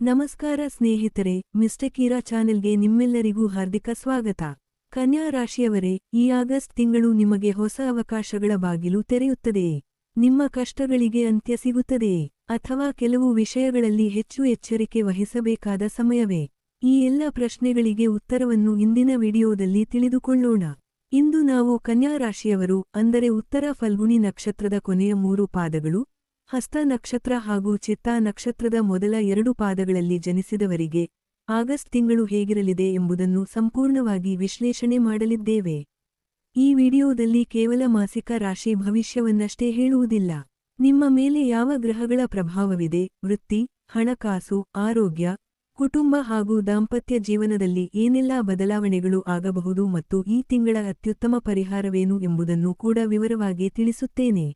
ನಮಸ್ಕಾರ ಸ್ನೇಹಿತರೆ, ಮಿಸ್ಟರ್ ಕೀರಾ ಚಾನೆಲ್ಗೆ ನಿಮ್ಮೆಲ್ಲರಿಗೂ ಹಾರ್ದಿಕ ಸ್ವಾಗತ. ಕನ್ಯಾ ರಾಶಿಯವರೇ, ಈ ಆಗಸ್ಟ್ ತಿಂಗಳು ನಿಮಗೆ ಹೊಸ ಅವಕಾಶಗಳ ಬಾಗಿಲು ತೆರೆಯುತ್ತದೆಯೇ? ನಿಮ್ಮ ಕಷ್ಟಗಳಿಗೆ ಅಂತ್ಯ ಸಿಗುತ್ತದೆಯೇ? ಅಥವಾ ಕೆಲವು ವಿಷಯಗಳಲ್ಲಿ ಹೆಚ್ಚು ಎಚ್ಚರಿಕೆ ವಹಿಸಬೇಕಾದ ಸಮಯವೇ? ಈ ಎಲ್ಲ ಪ್ರಶ್ನೆಗಳಿಗೆ ಉತ್ತರವನ್ನು ಇಂದಿನ ವಿಡಿಯೋದಲ್ಲಿ ತಿಳಿದುಕೊಳ್ಳೋಣ. ಇಂದು ನಾವು ಕನ್ಯಾ ರಾಶಿಯವರು, ಅಂದರೆ ಉತ್ತರ ಫಲ್ಗುಣಿ ನಕ್ಷತ್ರದ ಕೊನೆಯ 3 ಪಾದಗಳು, ಹಸ್ತ ನಕ್ಷತ್ರ ಹಾಗೂ ಚಿತ್ತಾ ನಕ್ಷತ್ರದ ಮೊದಲ 2 ಪಾದಗಳಲ್ಲಿ ಜನಿಸಿದವರಿಗೆ ಆಗಸ್ಟ್ ತಿಂಗಳು ಹೇಗಿರಲಿದೆ ಎಂಬುದನ್ನು ಸಂಪೂರ್ಣವಾಗಿ ವಿಶ್ಲೇಷಣೆ ಮಾಡಲಿದ್ದೇವೆ. ಈ ವಿಡಿಯೋದಲ್ಲಿ ಕೇವಲ ಮಾಸಿಕ ರಾಶಿ ಭವಿಷ್ಯವನ್ನಷ್ಟೇ ಹೇಳುವುದಿಲ್ಲ. ನಿಮ್ಮ ಮೇಲೆ ಯಾವ ಗ್ರಹಗಳ ಪ್ರಭಾವವಿದೆ, ವೃತ್ತಿ, ಹಣಕಾಸು, ಆರೋಗ್ಯ, ಕುಟುಂಬ ಹಾಗೂ ದಾಂಪತ್ಯ ಜೀವನದಲ್ಲಿ ಏನೆಲ್ಲಾ ಬದಲಾವಣೆಗಳು ಆಗಬಹುದು ಮತ್ತು ಈ ತಿಂಗಳ ಅತ್ಯುತ್ತಮ ಪರಿಹಾರವೇನು ಎಂಬುದನ್ನು ಕೂಡ ವಿವರವಾಗಿ ತಿಳಿಸುತ್ತೇನೆ.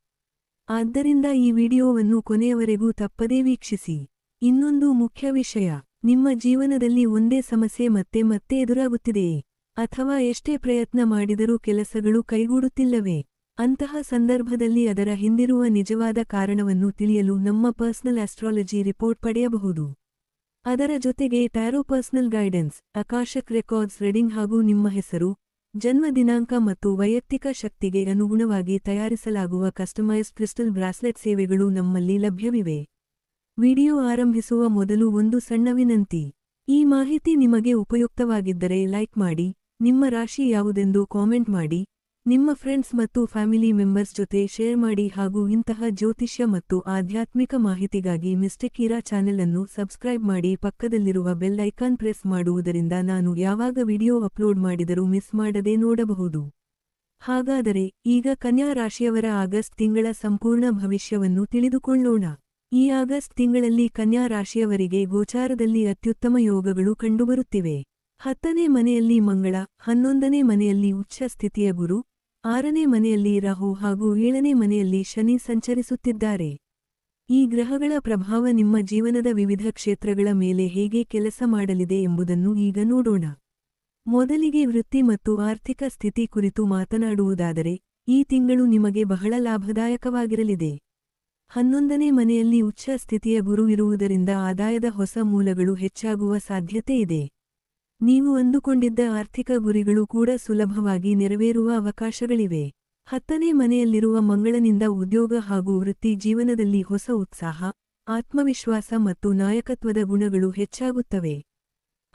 ಆದ್ದರಿಂದ ಈ ವಿಡಿಯೋವನ್ನು ಕೊನೆಯವರೆಗೂ ತಪ್ಪದೇ ವೀಕ್ಷಿಸಿ. ಇನ್ನೊಂದು ಮುಖ್ಯ ವಿಷಯ, ನಿಮ್ಮ ಜೀವನದಲ್ಲಿ ಒಂದೇ ಸಮಸ್ಯೆ ಮತ್ತೆ ಮತ್ತೆ ಎದುರಾಗುತ್ತಿದೆಯೇ? ಅಥವಾ ಎಷ್ಟೇ ಪ್ರಯತ್ನ ಮಾಡಿದರೂ ಕೆಲಸಗಳು ಕೈಗೂಡುತ್ತಿಲ್ಲವೇ? ಅಂತಹ ಸಂದರ್ಭದಲ್ಲಿ ಅದರ ಹಿಂದಿರುವ ನಿಜವಾದ ಕಾರಣವನ್ನು ತಿಳಿಯಲು ನಮ್ಮ ಪರ್ಸನಲ್ ಆಸ್ಟ್ರಾಲಜಿ ರಿಪೋರ್ಟ್ ಪಡೆಯಬಹುದು. ಅದರ ಜೊತೆಗೆ tarot personal guidance, akashic records reading ಹಾಗೂ ನಿಮ್ಮ ಹೆಸರು, ಜನ್ಮ ದಿನಾಂಕ ಮತ್ತು ವೈಯಕ್ತಿಕ ಶಕ್ತಿಗೆ ಅನುಗುಣವಾಗಿ ತಯಾರಿಸಲಾಗುವ ಕಸ್ಟಮೈಸ್ಡ್ ಕ್ರಿಸ್ಟಲ್ ಬ್ರಾಸ್ಲೆಟ್ ಸೇವೆಗಳು ನಮ್ಮಲ್ಲಿ ಲಭ್ಯವಿವೆ. ವಿಡಿಯೋ ಆರಂಭಿಸುವ ಮೊದಲು ಒಂದು ಸಣ್ಣ ವಿನಂತಿ. ಈ ಮಾಹಿತಿ ನಿಮಗೆ ಉಪಯುಕ್ತವಾಗಿದ್ದರೆ ಲೈಕ್ ಮಾಡಿ, ನಿಮ್ಮ ರಾಶಿ ಯಾವುದೆಂದು ಕಾಮೆಂಟ್ ಮಾಡಿ, ನಿಮ್ಮ ಫ್ರೆಂಡ್ಸ್ ಮತ್ತು ಫ್ಯಾಮಿಲಿ ಮೆಂಬರ್ಸ್ ಜೊತೆ ಶೇರ್ ಮಾಡಿ ಹಾಗೂ ಇಂತಹ ಜ್ಯೋತಿಷ್ಯ ಮತ್ತು ಆಧ್ಯಾತ್ಮಿಕ ಮಾಹಿತಿಗಾಗಿ ಮಿಸ್ಟರ್ ಕೀರಾ ಚಾನೆಲ್ ಅನ್ನು ಸಬ್ಸ್ಕ್ರೈಬ್ ಮಾಡಿ. ಪಕ್ಕದಲ್ಲಿರುವ ಬೆಲ್ ಐಕಾನ್ ಪ್ರೆಸ್ ಮಾಡುವುದರಿಂದ ನಾನು ಯಾವಾಗ ವಿಡಿಯೋ ಅಪ್ಲೋಡ್ ಮಾಡಿದರೂ ಮಿಸ್ ಮಾಡದೆ ನೋಡಬಹುದು. ಹಾಗಾದರೆ ಈಗ ಕನ್ಯಾ ರಾಶಿಯವರ ಆಗಸ್ಟ್ ತಿಂಗಳ ಸಂಪೂರ್ಣ ಭವಿಷ್ಯವನ್ನು ತಿಳಿದುಕೊಳ್ಳೋಣ. ಈ ಆಗಸ್ಟ್ ತಿಂಗಳಲ್ಲಿ ಕನ್ಯಾ ರಾಶಿಯವರಿಗೆ ಗೋಚಾರದಲ್ಲಿ ಅತ್ಯುತ್ತಮ ಯೋಗಗಳು ಕಂಡುಬರುತ್ತಿವೆ. 10ನೇ ಮನೆಯಲ್ಲಿ ಮಂಗಳ, 11ನೇ ಮನೆಯಲ್ಲಿ ಉಚ್ಚ ಸ್ಥಿತಿಯ ಗುರು, 6ನೇ ಮನೆಯಲ್ಲಿ ರಾಹು ಹಾಗೂ 7ನೇ ಮನೆಯಲ್ಲಿ ಶನಿ ಸಂಚರಿಸುತ್ತಿದ್ದಾರೆ. ಈ ಗ್ರಹಗಳ ಪ್ರಭಾವ ನಿಮ್ಮ ಜೀವನದ ವಿವಿಧ ಕ್ಷೇತ್ರಗಳ ಮೇಲೆ ಹೇಗೆ ಕೆಲಸ ಮಾಡಲಿದೆ ಎಂಬುದನ್ನು ಈಗ ನೋಡೋಣ. ಮೊದಲಿಗೆ ವೃತ್ತಿ ಮತ್ತು ಆರ್ಥಿಕ ಸ್ಥಿತಿ ಕುರಿತು ಮಾತನಾಡುವುದಾದರೆ, ಈ ತಿಂಗಳು ನಿಮಗೆ ಬಹಳ ಲಾಭದಾಯಕವಾಗಿರಲಿದೆ. 11ನೇ ಮನೆಯಲ್ಲಿ ಉಚ್ಚ ಸ್ಥಿತಿಯ ಗುರು ಇರುವುದರಿಂದ ಆದಾಯದ ಹೊಸ ಮೂಲಗಳು ಹೆಚ್ಚಾಗುವ ಸಾಧ್ಯತೆ ಇದೆ. ನೀವು ಅಂದುಕೊಂಡಿದ್ದ ಆರ್ಥಿಕ ಗುರಿಗಳು ಕೂಡ ಸುಲಭವಾಗಿ ನೆರವೇರುವ ಅವಕಾಶಗಳಿವೆ. 10ನೇ ಮನೆಯಲ್ಲಿರುವ ಮಂಗಳನಿಂದ ಉದ್ಯೋಗ ಹಾಗೂ ವೃತ್ತಿ ಜೀವನದಲ್ಲಿ ಹೊಸ ಉತ್ಸಾಹ, ಆತ್ಮವಿಶ್ವಾಸ ಮತ್ತು ನಾಯಕತ್ವದ ಗುಣಗಳು ಹೆಚ್ಚಾಗುತ್ತವೆ.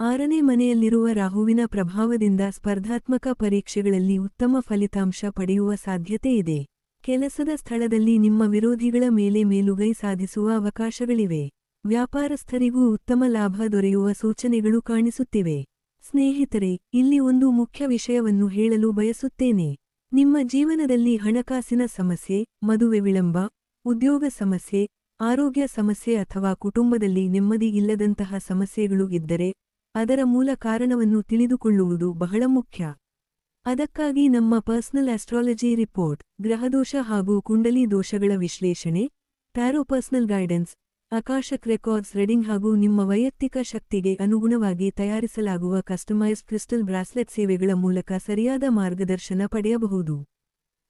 6ನೇ ಮನೆಯಲ್ಲಿರುವ ರಾಹುವಿನ ಪ್ರಭಾವದಿಂದ ಸ್ಪರ್ಧಾತ್ಮಕ ಪರೀಕ್ಷೆಗಳಲ್ಲಿ ಉತ್ತಮ ಫಲಿತಾಂಶ ಪಡೆಯುವ ಸಾಧ್ಯತೆ ಇದೆ. ಕೆಲಸದ ಸ್ಥಳದಲ್ಲಿ ನಿಮ್ಮ ವಿರೋಧಿಗಳ ಮೇಲೆ ಮೇಲುಗೈ ಸಾಧಿಸುವ ಅವಕಾಶಗಳಿವೆ. ವ್ಯಾಪಾರಸ್ಥರಿಗೂ ಉತ್ತಮ ಲಾಭ ದೊರೆಯುವ ಸೂಚನೆಗಳು ಕಾಣಿಸುತ್ತಿವೆ. ಸ್ನೇಹಿತರೆ, ಇಲ್ಲಿ ಒಂದು ಮುಖ್ಯ ವಿಷಯವನ್ನು ಹೇಳಲು ಬಯಸುತ್ತೇನೆ. ನಿಮ್ಮ ಜೀವನದಲ್ಲಿ ಹಣಕಾಸಿನ ಸಮಸ್ಯೆ, ಮದುವೆ ವಿಳಂಬ, ಉದ್ಯೋಗ ಸಮಸ್ಯೆ, ಆರೋಗ್ಯ ಸಮಸ್ಯೆ ಅಥವಾ ಕುಟುಂಬದಲ್ಲಿ ನೆಮ್ಮದಿ ಇಲ್ಲದಂತಹ ಸಮಸ್ಯೆಗಳು ಇದ್ದರೆ, ಅದರ ಮೂಲ ಕಾರಣವನ್ನು ತಿಳಿದುಕೊಳ್ಳುವುದು ಬಹಳ ಮುಖ್ಯ. ಅದಕ್ಕಾಗಿ ನಮ್ಮ ಪರ್ಸನಲ್ ಆಸ್ಟ್ರಾಲಜಿ ರಿಪೋರ್ಟ್, ಗ್ರಹದೋಷ ಹಾಗೂ ಕುಂಡಲಿ ದೋಷಗಳ ವಿಶ್ಲೇಷಣೆ, tarot personal guidance, akashic records reading ಹಾಗೂ ನಿಮ್ಮ ವೈಯಕ್ತಿಕ ಶಕ್ತಿಗೆ ಅನುಗುಣವಾಗಿ ತಯಾರಿಸಲಾಗುವ ಕಸ್ಟಮೈಸ್ಡ್ ಕ್ರಿಸ್ಟಲ್ ಬ್ರಾಸ್ಲೆಟ್ ಸೇವೆಗಳ ಮೂಲಕ ಸರಿಯಾದ ಮಾರ್ಗದರ್ಶನ ಪಡೆಯಬಹುದು.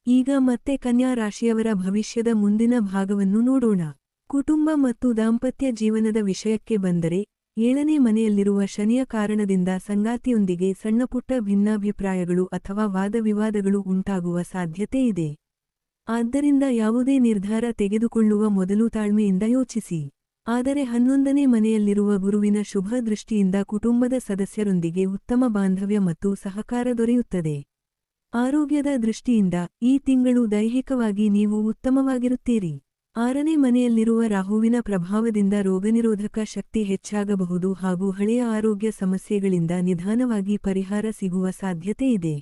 ಈಗ ಮತ್ತೆ ಕನ್ಯಾ ರಾಶಿಯವರ ಭವಿಷ್ಯದ ಮುಂದಿನ ಭಾಗವನ್ನು ನೋಡೋಣ. ಕುಟುಂಬ ಮತ್ತು ದಾಂಪತ್ಯ ಜೀವನದ ವಿಷಯಕ್ಕೆ ಬಂದರೆ, 7ನೇ ಮನೆಯಲ್ಲಿರುವ ಶನಿಯ ಕಾರಣದಿಂದ ಸಂಗಾತಿಯೊಂದಿಗೆ ಸಣ್ಣಪುಟ್ಟ ಭಿನ್ನಾಭಿಪ್ರಾಯಗಳು ಅಥವಾ ವಾದವಿವಾದಗಳು ಉಂಟಾಗುವ ಸಾಧ್ಯತೆ ಇದೆ. ಆದ್ದರಿಂದ ಯಾವುದೇ ನಿರ್ಧಾರ ತೆಗೆದುಕೊಳ್ಳುವ ಮೊದಲು ತಾಳ್ಮೆಯಿಂದ ಯೋಚಿಸಿ. ಆದರೆ 11ನೇ ಮನೆಯಲ್ಲಿರುವ ಗುರುವಿನ ಶುಭ ದೃಷ್ಟಿಯಿಂದ ಕುಟುಂಬದ ಸದಸ್ಯರೊಂದಿಗೆ ಉತ್ತಮ ಬಾಂಧವ್ಯ ಮತ್ತು ಸಹಕಾರ ದೊರೆಯುತ್ತದೆ. ಆರೋಗ್ಯದ ದೃಷ್ಟಿಯಿಂದ ಈ ತಿಂಗಳು ದೈಹಿಕವಾಗಿ ನೀವು ಉತ್ತಮವಾಗಿರುತ್ತೀರಿ. 6ನೇ ಮನೆಯಲ್ಲಿರುವ ರಾಹುವಿನ ಪ್ರಭಾವದಿಂದ ರೋಗನಿರೋಧಕ ಶಕ್ತಿ ಹೆಚ್ಚಾಗಬಹುದು ಹಾಗೂ ಹಳೆಯ ಆರೋಗ್ಯ ಸಮಸ್ಯೆಗಳಿಂದ ನಿಧಾನವಾಗಿ ಪರಿಹಾರ ಸಿಗುವ ಸಾಧ್ಯತೆ ಇದೆ.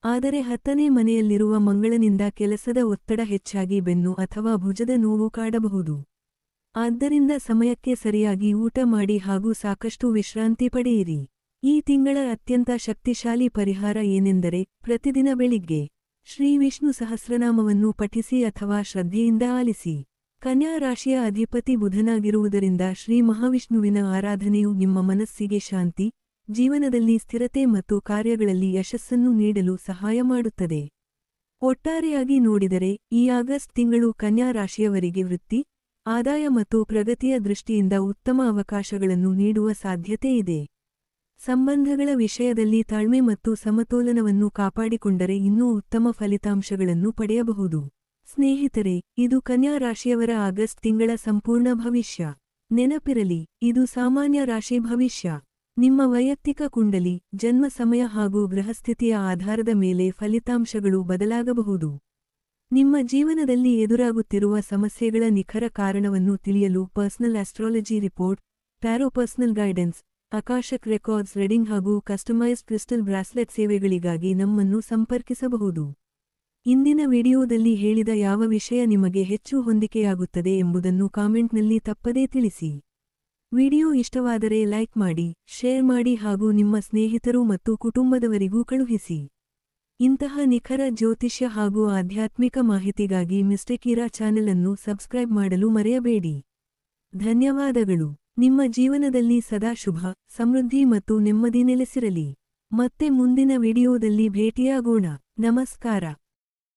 ಆದರೆ 10ನೇ ಮನೆಯಲ್ಲಿರುವ ಮಂಗಳನಿಂದ ಕೆಲಸದ ಒತ್ತಡ ಹೆಚ್ಚಾಗಿ ಬೆನ್ನು ಅಥವಾ ಭುಜದ ನೋವು ಕಾಡಬಹುದು. ಆದ್ದರಿಂದ ಸಮಯಕ್ಕೆ ಸರಿಯಾಗಿ ಊಟ ಮಾಡಿ ಹಾಗೂ ಸಾಕಷ್ಟು ವಿಶ್ರಾಂತಿ ಪಡೆಯಿರಿ. ಈ ತಿಂಗಳ ಅತ್ಯಂತ ಶಕ್ತಿಶಾಲಿ ಪರಿಹಾರ ಏನೆಂದರೆ, ಪ್ರತಿದಿನ ಬೆಳಿಗ್ಗೆ ಶ್ರೀ ವಿಷ್ಣು ಸಹಸ್ರನಾಮವನ್ನು ಪಠಿಸಿ ಅಥವಾ ಶ್ರದ್ಧೆಯಿಂದ ಆಲಿಸಿ. ಕನ್ಯಾ ರಾಶಿಯ ಅಧಿಪತಿ ಬುಧನಾಗಿರುವುದರಿಂದ ಶ್ರೀ ಮಹಾವಿಷ್ಣುವಿನ ಆರಾಧನೆಯು ನಿಮ್ಮ ಮನಸ್ಸಿಗೆ ಶಾಂತಿ, ಜೀವನದಲ್ಲಿ ಸ್ಥಿರತೆ ಮತ್ತು ಕಾರ್ಯಗಳಲ್ಲಿ ಯಶಸ್ಸನ್ನು ನೀಡಲು ಸಹಾಯ ಮಾಡುತ್ತದೆ. ಒಟ್ಟಾರೆಯಾಗಿ ನೋಡಿದರೆ, ಈ ಆಗಸ್ಟ್ ತಿಂಗಳು ಕನ್ಯಾ ರಾಶಿಯವರಿಗೆ ವೃತ್ತಿ, ಆದಾಯ ಮತ್ತು ಪ್ರಗತಿಯ ದೃಷ್ಟಿಯಿಂದ ಉತ್ತಮ ಅವಕಾಶಗಳನ್ನು ನೀಡುವ ಸಾಧ್ಯತೆಯಿದೆ. ಸಂಬಂಧಗಳ ವಿಷಯದಲ್ಲಿ ತಾಳ್ಮೆ ಮತ್ತು ಸಮತೋಲನವನ್ನು ಕಾಪಾಡಿಕೊಂಡರೆ ಇನ್ನೂ ಉತ್ತಮ ಫಲಿತಾಂಶಗಳನ್ನು ಪಡೆಯಬಹುದು. ಸ್ನೇಹಿತರೆ, ಇದು ಕನ್ಯಾ ರಾಶಿಯವರ ಆಗಸ್ಟ್ ತಿಂಗಳ ಸಂಪೂರ್ಣ ಭವಿಷ್ಯ. ನೆನಪಿರಲಿ, ಇದು ಸಾಮಾನ್ಯ ರಾಶಿ ಭವಿಷ್ಯ. ನಿಮ್ಮ ವೈಯಕ್ತಿಕ ಕುಂಡಲಿ, ಜನ್ಮ ಸಮಯ ಹಾಗೂ ಗೃಹಸ್ಥಿತಿಯ ಆಧಾರದ ಮೇಲೆ ಫಲಿತಾಂಶಗಳು ಬದಲಾಗಬಹುದು. ನಿಮ್ಮ ಜೀವನದಲ್ಲಿ ಎದುರಾಗುತ್ತಿರುವ ಸಮಸ್ಯೆಗಳ ನಿಖರ ಕಾರಣವನ್ನು ತಿಳಿಯಲು personal astrology report, tarot personal guidance, akashic records reading ಹಾಗೂ ಕಸ್ಟಮೈಸ್ಡ್ ಕ್ರಿಸ್ಟಲ್ ಬ್ರಾಸ್ಲೆಟ್ ಸೇವೆಗಳಿಗಾಗಿ ನಮ್ಮನ್ನು ಸಂಪರ್ಕಿಸಬಹುದು. ಇಂದಿನ ವಿಡಿಯೋದಲ್ಲಿ ಹೇಳಿದ ಯಾವ ವಿಷಯ ನಿಮಗೆ ಹೆಚ್ಚು ಹೊಂದಿಕೆಯಾಗುತ್ತದೆ ಎಂಬುದನ್ನು ಕಾಮೆಂಟ್ನಲ್ಲಿ ತಪ್ಪದೇ ತಿಳಿಸಿ. ವಿಡಿಯೋ ಇಷ್ಟವಾದರೆ ಲೈಕ್ ಮಾಡಿ, ಶೇರ್ ಮಾಡಿ ಹಾಗೂ ನಿಮ್ಮ ಸ್ನೇಹಿತರು ಮತ್ತು ಕುಟುಂಬದವರಿಗೂ ಕಳುಹಿಸಿ. ಇಂತಹ ನಿಖರ ಜ್ಯೋತಿಷ್ಯ ಹಾಗೂ ಆಧ್ಯಾತ್ಮಿಕ ಮಾಹಿತಿಗಾಗಿ ಮಿಸ್ಟರ್ ಕೀರಾ ಚಾನೆಲ್ ಅನ್ನು ಸಬ್ಸ್ಕ್ರೈಬ್ ಮಾಡಲು ಮರೆಯಬೇಡಿ. ಧನ್ಯವಾದಗಳು. ನಿಮ್ಮ ಜೀವನದಲ್ಲಿ ಸದಾ ಶುಭ, ಸಮೃದ್ಧಿ ಮತ್ತು ನೆಮ್ಮದಿ ನೆಲೆಸಿರಲಿ. ಮತ್ತೆ ಮುಂದಿನ ವಿಡಿಯೋದಲ್ಲಿ ಭೇಟಿಯಾಗೋಣ. ನಮಸ್ಕಾರ.